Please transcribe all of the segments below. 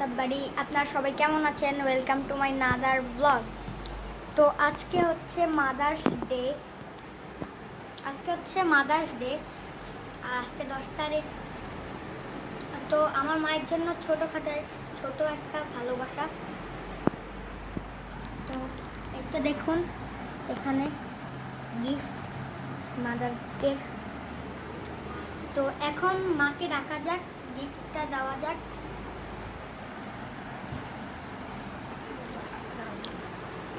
সবাই আপনারা সবাই কেমন আছেন? Welcome to my another blog. তো আজকে হচ্ছে মাদার্স ডে। আর আজকে 10 তারিখ। তো আমার মায়ের জন্য ছোট একটা ভালোবাসা। তো একটা দেখুন, এখানে গিফট মাদারকে। তো এখন মাকে ডাকা যাক, গিফটটা দেওয়া যাক।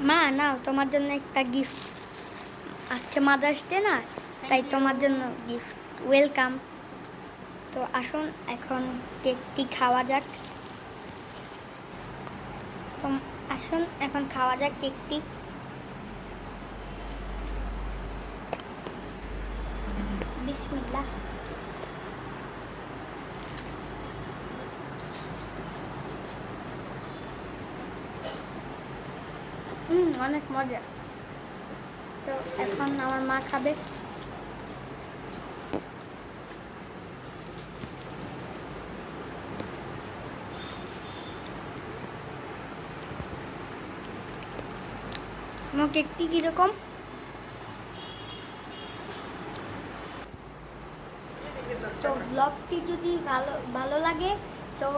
মা নাও, তোমার জন্য একটা গিফট। আজকে মাদার্স ডে না, তাই তোমার জন্য গিফট। ওয়েলকাম। তো আসুন এখন কেকটি খাওয়া যাক। তো আসুন এখন খাওয়া যাক কেকটি। বিসমিল্লাহ। অনেক মজা। তো এখন আমার মা খাবে। আমার কেকটি কিরকম? তো ব্লগটি যদি ভালো লাগে তো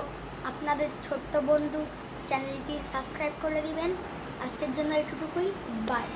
আপনাদের ছোট্ট বন্ধু চ্যানেলটি সাবস্ক্রাইব করে দিবেন। আজকের জন্য এটুকুই। বাই।